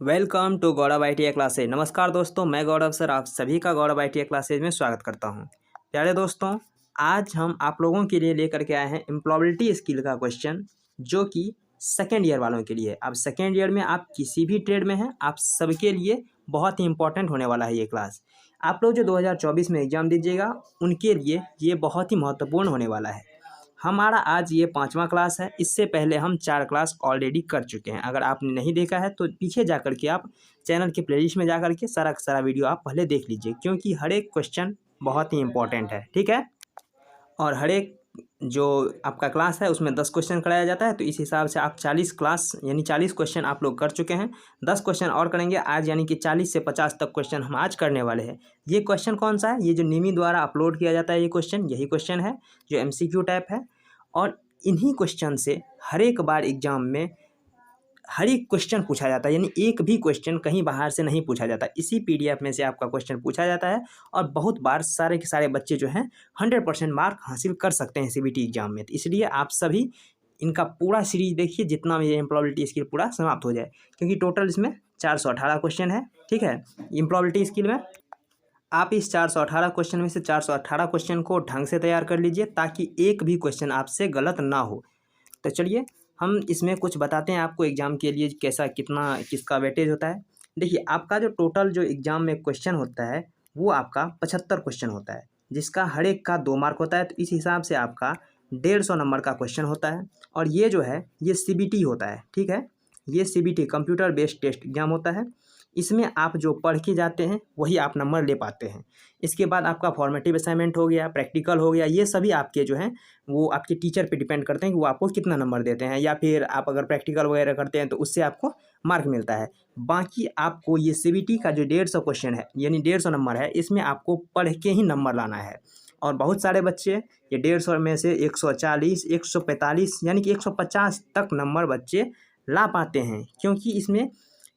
Welcome to Gaurav ITI classes. नमस्कार दोस्तों, मैं गौरव सर आप सभी का गौरव ITI क्लासेज में स्वागत करता हूं। प्यारे दोस्तों, आज हम आप लोगों के लिए लेकर के आए हैं एम्प्लॉयबिलिटी स्किल का क्वेश्चन, जो कि सेकेंड ईयर वालों के लिए। अब सेकेंड ईयर में आप किसी भी ट्रेड में हैं, आप सबके लिए बहुत ही इंपॉर्टेंट होने वाला है ये क्लास। आप लोग जो 2024 में एग्ज़ाम दीजिएगा, उनके लिए ये बहुत ही महत्वपूर्ण होने वाला है। हमारा आज ये 5वां क्लास है। इससे पहले हम 4 क्लास ऑलरेडी कर चुके हैं। अगर आपने नहीं देखा है तो पीछे जा कर के आप चैनल के प्लेलिस्ट में जा कर के सारा का सारा वीडियो आप पहले देख लीजिए, क्योंकि हर एक क्वेश्चन बहुत ही इंपॉर्टेंट है, ठीक है। और हर एक जो आपका क्लास है उसमें 10 क्वेश्चन कराया जाता है, तो इस हिसाब से आप 40 क्लास यानी 40 क्वेश्चन आप लोग कर चुके हैं। 10 क्वेश्चन और करेंगे आज, यानी कि 40 से 50 तक क्वेश्चन हम आज करने वाले हैं। ये क्वेश्चन कौन सा है? ये जो निमी द्वारा अपलोड किया जाता है ये क्वेश्चन, यही क्वेश्चन है जो MCQ टाइप है। और इन्हीं क्वेश्चन से हर एक बार एग्जाम में हर एक क्वेश्चन पूछा जाता है, यानी एक भी क्वेश्चन कहीं बाहर से नहीं पूछा जाता। इसी PDF में से आपका क्वेश्चन पूछा जाता है और बहुत बार सारे के सारे बच्चे जो हैं 100% मार्क हासिल कर सकते हैं CBT एग्जाम में। तो इसलिए आप सभी इनका पूरा सीरीज देखिए, जितना भी ये एम्प्लॉयबिलिटी स्किल पूरा समाप्त हो जाए, क्योंकि टोटल इसमें 418 क्वेश्चन है, ठीक है। एम्प्लॉयबिलिटी स्किल में आप इस 418 क्वेश्चन में से 418 क्वेश्चन को ढंग से तैयार कर लीजिए, ताकि एक भी क्वेश्चन आपसे गलत ना हो। तो चलिए हम इसमें कुछ बताते हैं आपको एग्ज़ाम के लिए कैसा कितना किसका वेटेज होता है। देखिए, आपका जो टोटल जो एग्ज़ाम में क्वेश्चन होता है वो आपका 75 क्वेश्चन होता है, जिसका हर एक का 2 मार्क होता है। तो इस हिसाब से आपका 150 नंबर का क्वेश्चन होता है। और ये जो है ये CBT होता है, ठीक है। ये CBT computer based test exam होता है। इसमें आप जो पढ़ के जाते हैं वही आप नंबर ले पाते हैं। इसके बाद आपका फॉर्मेटिव असाइनमेंट हो गया, प्रैक्टिकल हो गया, ये सभी आपके जो हैं वो आपके टीचर पे डिपेंड करते हैं कि वो आपको कितना नंबर देते हैं, या फिर आप अगर प्रैक्टिकल वगैरह करते हैं तो उससे आपको मार्क मिलता है। बाकी आपको ये CBT का जो 150 क्वेश्चन है यानी 150 नंबर है, इसमें आपको पढ़ के ही नंबर लाना है। और बहुत सारे बच्चे ये 150 में से 140, 145 यानी कि 150 तक नंबर बच्चे ला पाते हैं, क्योंकि इसमें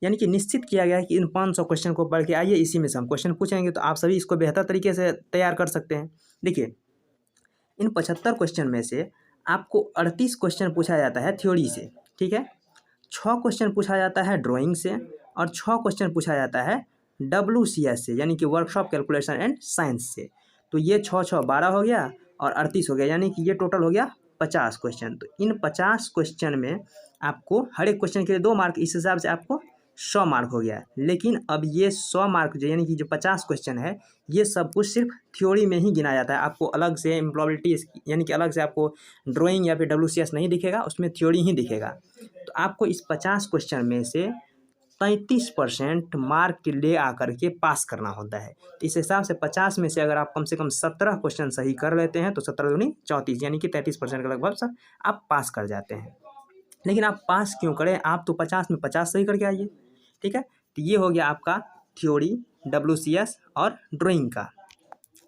यानी कि निश्चित किया गया है कि इन 500 क्वेश्चन को पढ़ के आइए, इसी में से हम क्वेश्चन पूछेंगे, तो आप सभी इसको बेहतर तरीके से तैयार कर सकते हैं। देखिए, इन 75 क्वेश्चन में से आपको 38 क्वेश्चन पूछा जाता है थ्योरी से, ठीक है। 6 क्वेश्चन पूछा जाता है ड्राइंग से, और 6 क्वेश्चन पूछा जाता है WCS से, यानी कि वर्कशॉप कैलकुलेशन एंड साइंस से। तो ये 6 12 हो गया और 38 हो गया, यानी कि ये टोटल हो गया 50 क्वेश्चन। तो इन 50 क्वेश्चन में आपको हर एक क्वेश्चन के लिए 2 मार्क, इस हिसाब से आपको 100 मार्क हो गया। लेकिन अब ये 100 मार्क जो यानी कि जो 50 क्वेश्चन है, ये सब कुछ सिर्फ थ्योरी में ही गिना जाता है। आपको अलग से एम्प्लॉयबिलिटी यानी कि अलग से आपको ड्राइंग या फिर WCS नहीं दिखेगा, उसमें थ्योरी ही दिखेगा। तो आपको इस 50 क्वेश्चन में से 33% मार्क ले आकर के पास करना होता है। तो इस हिसाब से 50 में से अगर आप कम से कम 17 क्वेश्चन सही कर लेते हैं तो 17 दूनी 34, यानी कि 33% के लगभग सब आप पास कर जाते हैं। लेकिन आप पास क्यों करें? आप तो 50 में 50 सही करके आइए, ठीक है। तो ये हो गया आपका थ्योरी, WCS और ड्राइंग का।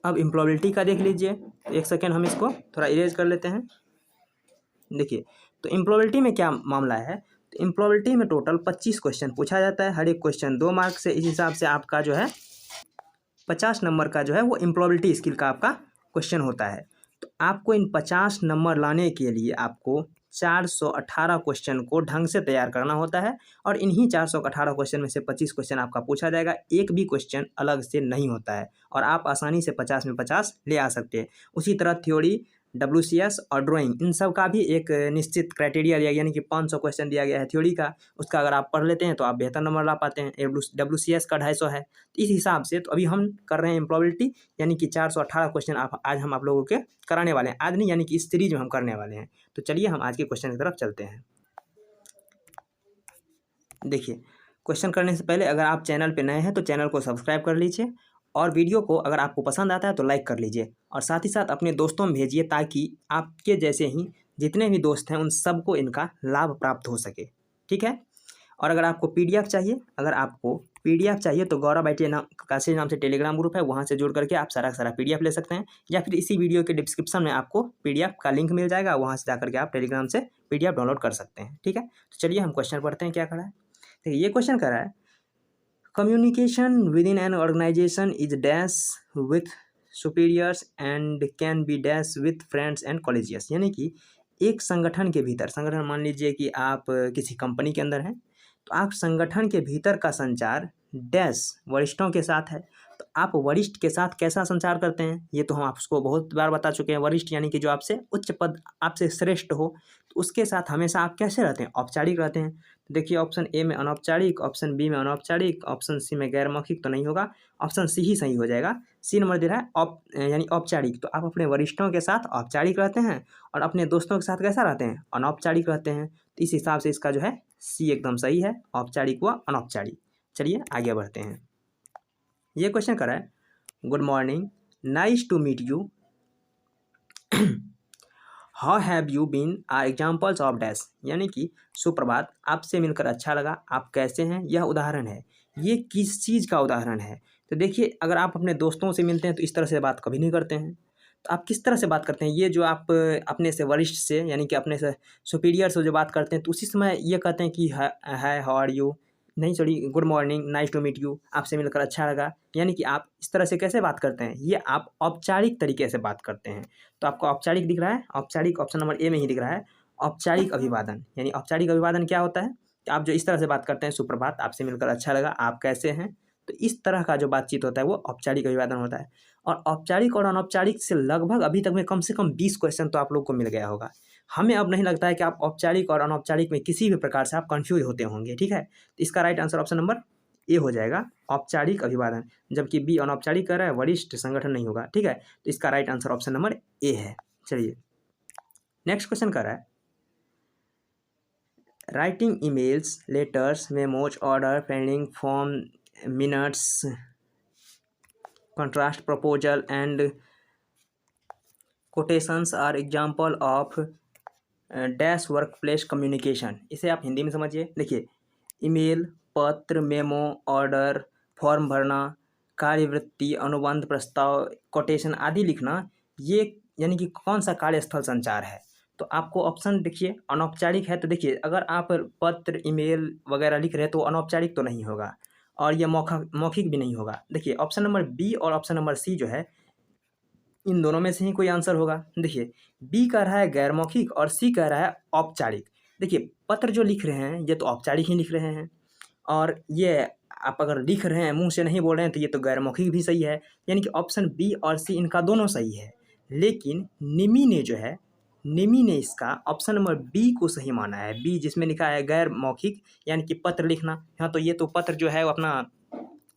अब एम्प्लॉयबिलिटी का देख लीजिए। एक सेकेंड हम इसको थोड़ा इरेज कर लेते हैं। देखिए, तो एम्प्लॉयबिलिटी में क्या मामला है? तो एम्प्लॉयबिलिटी में टोटल 25 क्वेश्चन पूछा जाता है, हर एक क्वेश्चन 2 मार्क से। इस हिसाब से आपका जो है 50 नंबर का जो है वो एम्प्लॉयबिलिटी स्किल का आपका क्वेश्चन होता है। तो आपको इन 50 नंबर लाने के लिए आपको 418 क्वेश्चन को ढंग से तैयार करना होता है, और इन्हीं 418 क्वेश्चन में से 25 क्वेश्चन आपका पूछा जाएगा। एक भी क्वेश्चन अलग से नहीं होता है, और आप आसानी से 50 में 50 ले आ सकते हैं। उसी तरह थ्योरी, WCS और ड्राइंग, इन सब का भी एक निश्चित क्राइटेरिया दिया गया, यानी कि 500 क्वेश्चन दिया गया है थ्योरी का। उसका अगर आप पढ़ लेते हैं तो आप बेहतर नंबर ला पाते हैं। WCS का 250 है। इस हिसाब से तो अभी हम कर रहे हैं एम्प्लॉयबिलिटी, यानी कि 418 क्वेश्चन आज हम आप लोगों के कराने वाले हैं। आज नहीं, यानी कि इस सीरीज में हम करने वाले हैं। तो चलिए हम आज के क्वेश्चन की तरफ चलते हैं। देखिए, क्वेश्चन करने से पहले अगर आप चैनल पे नए हैं तो चैनल को सब्सक्राइब कर लीजिए, और वीडियो को अगर आपको पसंद आता है तो लाइक कर लीजिए, और साथ ही साथ अपने दोस्तों में भेजिए, ताकि आपके जैसे ही जितने भी दोस्त हैं उन सबको इनका लाभ प्राप्त हो सके, ठीक है। और अगर आपको PDF चाहिए, तो गौरव ITI क्लासेज नाम से टेलीग्राम ग्रुप है, वहाँ से जुड़ करके आप सारा सारा PDF ले सकते हैं, या फिर इसी वीडियो के डिस्क्रिप्शन में आपको PDF का लिंक मिल जाएगा, वहाँ से जाकर के आप टेलीग्राम से PDF डाउनलोड कर सकते हैं, ठीक है। तो चलिए हम क्वेश्चन पढ़ते हैं क्या करा है। देखिए, ये क्वेश्चन करा है, communication within an organisation is dash with superiors and can be dash with friends and colleagues. यानी कि एक संगठन के भीतर, संगठन मान लीजिए कि आप किसी कंपनी के अंदर हैं, तो आप संगठन के भीतर का संचार डैश वरिष्ठों के साथ है। तो आप वरिष्ठ के साथ कैसा संचार करते हैं, ये तो हम आपको बहुत बार बता चुके हैं। वरिष्ठ यानी कि जो आपसे उच्च पद, आपसे श्रेष्ठ हो, तो उसके साथ हमेशा आप कैसे रहते हैं, औपचारिक रहते हैं। तो देखिए ऑप्शन ए में अनौपचारिक, ऑप्शन बी में अनौपचारिक, ऑप्शन सी में गैर मौखिक तो नहीं होगा, ऑप्शन सी ही सही हो जाएगा। सी नंबर दे रहा है यानी औपचारिक। तो आप अपने वरिष्ठों के साथ औपचारिक रहते हैं और अपने दोस्तों के साथ कैसा रहते हैं, अनौपचारिक रहते हैं। तो इस हिसाब से इसका जो है सी एकदम सही है, औपचारिक व अनौपचारिक। चलिए आगे बढ़ते हैं। ये क्वेश्चन कर रहा है, good morning, nice to meet you, how have you been are examples of dash, यानी कि सुप्रभात, आपसे मिलकर अच्छा लगा, आप कैसे हैं, यह उदाहरण है। ये किस चीज़ का उदाहरण है। तो देखिए अगर आप अपने दोस्तों से मिलते हैं तो इस तरह से बात कभी नहीं करते हैं। तो आप किस तरह से बात करते हैं, ये जो आप अपने से वरिष्ठ से यानी कि अपने से सुपीरियर से जो बात करते हैं तो उसी समय ये कहते हैं कि हाय हाउ आर यू, नहीं sorry, good morning, nice to meet you, आपसे मिलकर अच्छा लगा। यानी कि आप इस तरह से कैसे बात करते हैं, ये आप औपचारिक तरीके से बात करते हैं। तो आपको औपचारिक दिख रहा है, औपचारिक ऑप्शन नंबर ए में ही दिख रहा है। औपचारिक अभिवादन, यानी औपचारिक अभिवादन क्या होता है कि आप जो इस तरह से बात करते हैं, सुप्रभात, आपसे मिलकर अच्छा लगा, आप कैसे हैं। तो इस तरह का जो बातचीत होता है वो औपचारिक अभिवादन होता है। और औपचारिक और अनौपचारिक से लगभग अभी तक में कम से कम 20 क्वेश्चन तो आप लोग को मिल गया होगा। हमें अब नहीं लगता है कि आप औपचारिक और अनौपचारिक में किसी भी प्रकार से आप कंफ्यूज होते होंगे, ठीक है। तो इसका right answer option number A हो जाएगा, औपचारिक अभिवादन। जबकि बी अनौपचारिक कर रहा है, वरिष्ठ संगठन नहीं होगा, ठीक है। तो इसका right answer option number A है। चलिए नेक्स्ट क्वेश्चन कर रहा है, writing emails, letters, memos, order, pending form, minutes, contrast proposal and quotations are example of dash workplace communication. इसे आप हिंदी में समझिए। देखिए ईमेल, पत्र, मेमो, ऑर्डर, फॉर्म भरना, कार्यवृत्ति, अनुबंध, प्रस्ताव, कोटेशन आदि लिखना, ये यानी कि कौन सा कार्यस्थल संचार है। तो आपको ऑप्शन देखिए, अनौपचारिक है तो देखिए अगर आप पत्र, ईमेल वगैरह लिख रहे हैं तो अनौपचारिक तो नहीं होगा और ये मौखिक भी नहीं होगा। देखिए ऑप्शन नंबर बी और ऑप्शन नंबर सी जो है, इन दोनों में से ही कोई आंसर होगा। देखिए बी कह रहा है गैर मौखिक और सी कह रहा है औपचारिक। देखिए पत्र जो लिख रहे हैं ये तो औपचारिक ही लिख रहे हैं, और ये आप अगर लिख रहे हैं, मुंह से नहीं बोल रहे हैं, तो ये तो गैर मौखिक भी सही है। यानी कि ऑप्शन बी और सी इनका दोनों सही है। लेकिन निमी ने जो है, निमी ने इसका ऑप्शन नंबर बी को सही माना है। बी जिसमें लिखा है गैर मौखिक यानी कि पत्र लिखना। हाँ तो ये तो पत्र जो है वो अपना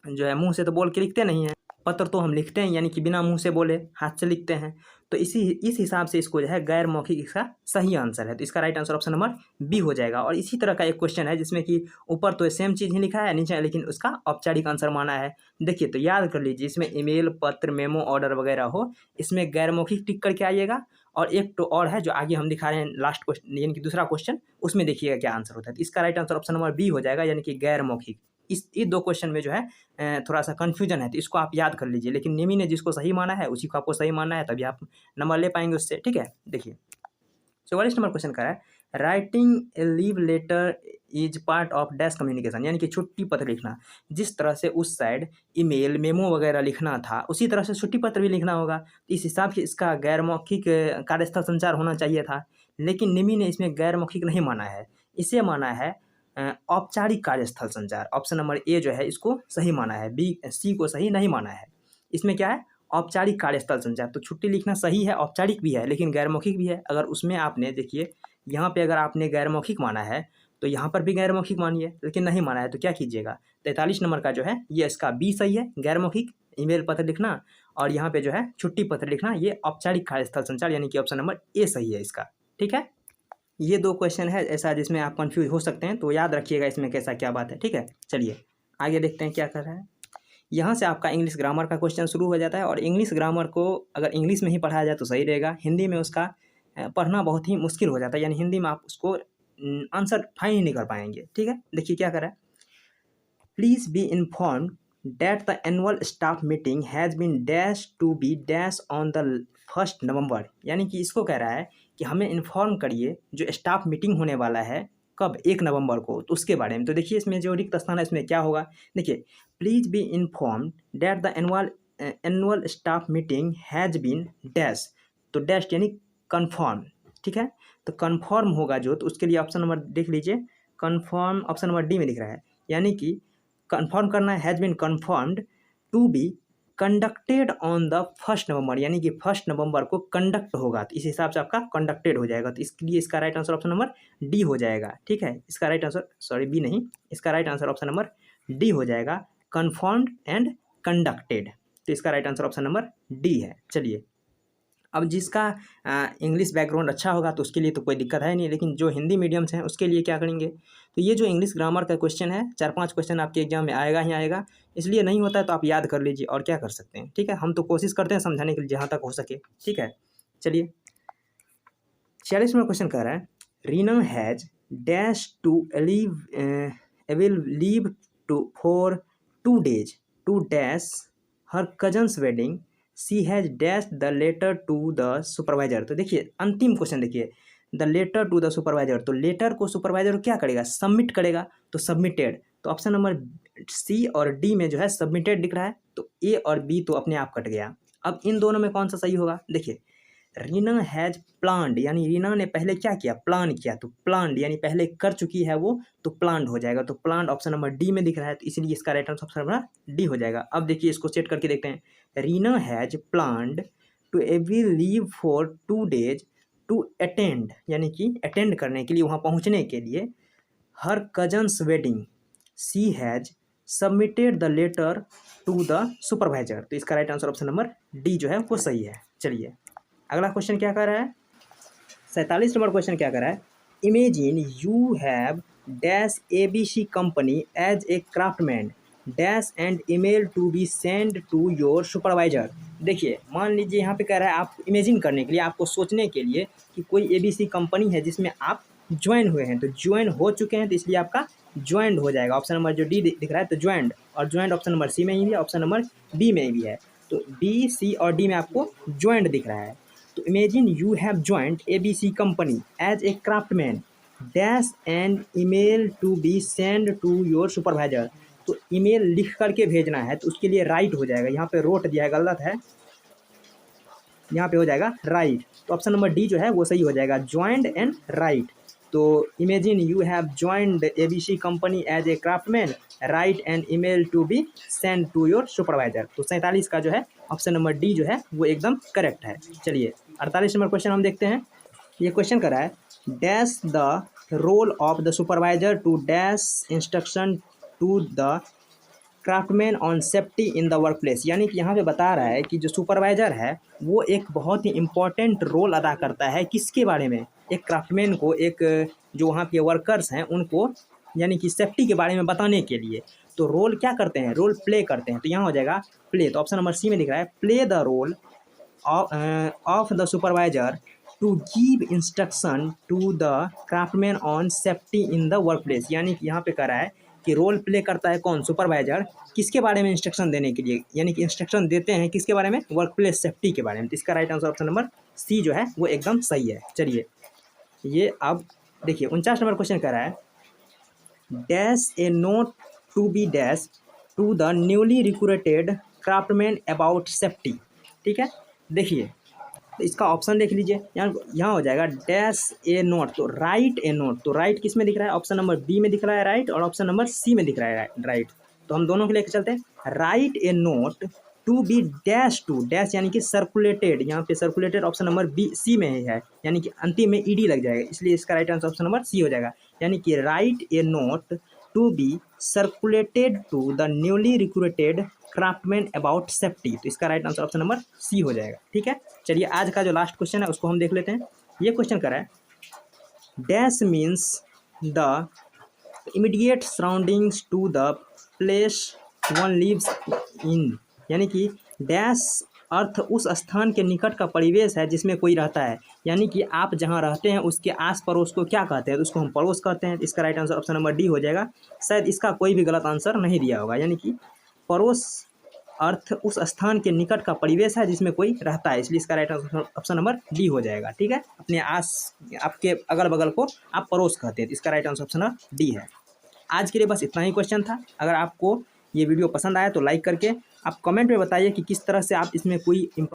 जो है मुंह से तो बोल के लिखते नहीं हैं, पत्र तो हम लिखते हैं यानी कि बिना मुंह से बोले हाथ से लिखते हैं। तो इस हिसाब से इसको जो है गैर मौखिक इसका सही आंसर है। तो इसका right answer option number B हो जाएगा। और इसी तरह का एक क्वेश्चन है जिसमें कि ऊपर तो सेम चीज़ ही लिखा है नीचे, लेकिन उसका औपचारिक आंसर माना है। देखिए तो याद कर लीजिए, इसमें ईमेल, पत्र, मेमो, ऑर्डर वगैरह हो, इसमें गैर मौखिक टिक करके आइएगा। और एक तो और है जो आगे हम दिखा रहे हैं लास्ट क्वेश्चन यानी कि दूसरा क्वेश्चन, उसमें देखिएगा क्या आंसर होता है। तो इसका right answer option number B हो जाएगा, यानी कि गैर मौखिक। इस दो क्वेश्चन में जो है थोड़ा सा कन्फ्यूजन है, तो इसको आप याद कर लीजिए। लेकिन निमी ने जिसको सही माना है उसी को आपको सही मानना है, तभी आप नंबर ले पाएंगे उससे, ठीक है। देखिए 44 नंबर क्वेश्चन का है, writing a leave letter is part of dash communication, यानी कि छुट्टी पत्र लिखना। जिस तरह से उस साइड ईमेल, मेमो वगैरह लिखना था, उसी तरह से छुट्टी पत्र भी लिखना होगा। इस हिसाब से इसका गैर मौखिक कार्यस्थल संचार होना चाहिए था। लेकिन निमी ने इसमें गैर मौखिक नहीं माना है, इसे माना है औपचारिक कार्यस्थल संचार। ऑप्शन नंबर ए जो है इसको सही माना है, बी सी को सही नहीं माना है। इसमें क्या है, औपचारिक कार्यस्थल संचार। तो छुट्टी लिखना सही है, औपचारिक भी है, लेकिन गैर मौखिक भी है। अगर उसमें आपने देखिए यहाँ पे अगर आपने गैर मौखिक माना है तो यहाँ पर भी गैर मौखिक मानिए, लेकिन नहीं माना है तो क्या कीजिएगा। 43 नंबर का जो है ये इसका बी सही है, गैर मौखिक ईमेल पत्र लिखना, और यहाँ पे जो है छुट्टी पत्र लिखना, ये औपचारिक कार्यस्थल संचार, यानी कि ऑप्शन नंबर ए सही है इसका, ठीक है। ये दो क्वेश्चन है ऐसा जिसमें आप कंफ्यूज हो सकते हैं, तो याद रखिएगा इसमें कैसा क्या बात है, ठीक है। चलिए आगे देखते हैं क्या कर रहा है। यहाँ से आपका इंग्लिश ग्रामर का क्वेश्चन शुरू हो जाता है, और इंग्लिश ग्रामर को अगर इंग्लिश में ही पढ़ाया जाए तो सही रहेगा। हिंदी में उसका पढ़ना बहुत ही मुश्किल हो जाता है, यानी हिंदी में आप उसको आंसर फाइंड ही नहीं कर पाएंगे, ठीक है। देखिए क्या कर रहा है, please be informed that the annual staff meeting has been dash to be dash on the 1st November, यानी कि इसको कह रहा है कि हमें इन्फॉर्म करिए जो स्टाफ मीटिंग होने वाला है कब, 1 नवंबर को, तो उसके बारे में। तो देखिए इसमें जो रिक्त स्थान है इसमें क्या होगा, देखिए please be informed that the annual staff meeting has been dash, तो डैश यानी कन्फर्म, ठीक है। तो कन्फर्म होगा जो, तो उसके लिए ऑप्शन नंबर देख लीजिए, कन्फर्म ऑप्शन नंबर डी में दिख रहा है, यानी कि कन्फर्म करना है, has been confirmed to be conducted on the 1 November, यानी कि 1 नवंबर को कंडक्ट होगा, तो इस हिसाब से आपका कंडक्टेड हो जाएगा। तो इसके लिए इसका right answer option number D हो जाएगा। ठीक है, इसका राइट आंसर, सॉरी बी नहीं, इसका right answer option number D हो जाएगा, कन्फर्म्ड एंड कंडक्टेड। तो इसका right answer option number D है। चलिए, अब जिसका इंग्लिश बैकग्राउंड अच्छा होगा तो उसके लिए तो कोई दिक्कत है नहीं, लेकिन जो हिंदी मीडियम से हैं उसके लिए क्या करेंगे, तो ये जो इंग्लिश ग्रामर का क्वेश्चन है 4-5 क्वेश्चन आपके एग्जाम में आएगा ही आएगा, इसलिए नहीं होता है तो आप याद कर लीजिए और क्या कर सकते हैं। ठीक है, हम तो कोशिश करते हैं समझाने के लिए जहाँ तक हो सके। ठीक है, चलिए 46 नंबर क्वेश्चन कह रहा है, Reena has dash to leave to for 2 days to dash her cousin's wedding, she has dash the letter to the supervisor. तो देखिए अंतिम क्वेश्चन देखिए, the letter to the supervisor, तो लेटर को सुपरवाइजर क्या करेगा, सबमिट करेगा, तो सबमिटेड। तो ऑप्शन नंबर सी और डी में जो है सबमिटेड दिख रहा है, तो ए और बी तो अपने आप कट गया। अब इन दोनों में कौन सा सही होगा, देखिए रीना हैज प्लान्ड, यानी रीना ने पहले क्या किया, प्लान किया, तो प्लान्ड यानी पहले कर चुकी है वो, तो प्लान्ड हो जाएगा। तो प्लान्ड ऑप्शन नंबर डी में दिख रहा है, तो इसलिए इसका right answer option number D हो जाएगा। अब देखिए इसको सेट करके देखते हैं, Reena has planned to every leave for 2 days to attend, यानी कि अटेंड करने के लिए, वहाँ पहुँचने के लिए, her cousin's wedding, she has submitted the letter to the supervisor. तो इसका right answer option number D जो है वो सही है। चलिए अगला क्वेश्चन क्या कर रहा है, 47 नंबर क्वेश्चन क्या कर रहा है, imagine you have dash ABC company as a craftsman dash and email to be send to your supervisor. देखिए मान लीजिए यहाँ पे कह रहा है आप इमेजिन करने के लिए, आपको सोचने के लिए कि कोई ABC कंपनी है जिसमें आप ज्वाइन हुए हैं, तो ज्वाइन हो चुके हैं, तो इसलिए आपका ज्वाइंड हो जाएगा। ऑप्शन नंबर जो डी दिख रहा है तो ज्वाइंड, और ज्वाइंड ऑप्शन नंबर सी में ही है, ऑप्शन नंबर डी में भी है, तो बी सी और डी में आपको ज्वाइंड दिख रहा है। तो imagine you have joined ABC company as a craftsman dash and email to be send to your supervisor. तो ईमेल लिख करके भेजना है, तो उसके लिए राइट हो जाएगा, यहाँ पे रोट दिया है गलत है, यहाँ पे हो जाएगा राइट। तो ऑप्शन नंबर डी जो है वो सही हो जाएगा, ज्वाइंड एंड राइट। तो imagine you have joined ABC company as a craftsman right and email to be send to your supervisor. तो 47 का जो है ऑप्शन नंबर डी जो है वो एकदम करेक्ट है। चलिए 48 नंबर क्वेश्चन हम देखते हैं, ये क्वेश्चन कर रहा है, dash the role of the supervisor to dash instruction to the craftsman on safety in the work place. यानी कि यहाँ पे बता रहा है कि जो सुपरवाइजर है वो एक बहुत ही इम्पॉर्टेंट रोल अदा करता है, किसके बारे में, एक क्राफ्टमैन को, एक जो वहाँ के वर्कर्स हैं उनको, यानी कि सेफ्टी के बारे में बताने के लिए। तो रोल क्या करते हैं, रोल प्ले करते हैं, तो यहाँ हो जाएगा प्ले। तो ऑप्शन नंबर सी में दिख रहा है, play the role of the supervisor to give instruction to the craftsman on safety in the work place. यानी कि यहाँ पे कह रहा है कि रोल प्ले करता है कौन, सुपरवाइजर, किसके बारे में, इंस्ट्रक्शन देने के लिए, यानी कि इंस्ट्रक्शन देते हैं किसके बारे में, वर्क प्लेस सेफ्टी के बारे में। तो इसका right answer option number C जो है वो एकदम सही है। चलिए ये अब देखिए 49 नंबर क्वेश्चन कह रहा है, dash a note to be dash to the newly recruited craftsman about safety. ठीक है, देखिए तो इसका ऑप्शन देख लीजिए, यहाँ हो जाएगा डैश ए नोट, तो राइट ए नोट, तो राइट किस में दिख रहा है, ऑप्शन नंबर बी में दिख रहा है राइट, और ऑप्शन नंबर सी में दिख रहा है राइट। तो हम दोनों के लेकर चलते हैं, right a note to be dash to dash, यानी कि सर्कुलेटेड, यहाँ पे circulated option number B C में ही है, यानी कि अंतिम में ईडी लग जाएगा, इसलिए इसका right answer option number C हो जाएगा। यानी कि right a note to be circulated to the newly recruited craftsman about safety. तो इसका right answer option number C हो जाएगा। ठीक है, चलिए आज का जो लास्ट क्वेश्चन है उसको हम देख लेते हैं। ये क्वेश्चन कर रहा है, dash means the immediate surroundings to the place one lives in. यानी कि डैश अर्थ उस स्थान के निकट का परिवेश है जिसमें कोई रहता है, यानी कि आप जहाँ रहते हैं उसके आस पड़ोस को क्या कहते हैं, तो उसको हम पड़ोस कहते हैं। इसका right answer option number D हो जाएगा। शायद इसका कोई भी गलत आंसर नहीं दिया होगा, यानी कि पड़ोस अर्थ उस स्थान के निकट का परिवेश है जिसमें कोई रहता है, इसलिए इसका right answer option number D हो जाएगा। ठीक है, अपने आस, आपके अगल बगल को आप पड़ोस कहते हैं, तो इसका right answer option number D है। आज के लिए बस इतना ही क्वेश्चन था। अगर आपको ये वीडियो पसंद आया तो लाइक करके आप कमेंट में बताइए कि किस तरह से आप इसमें कोई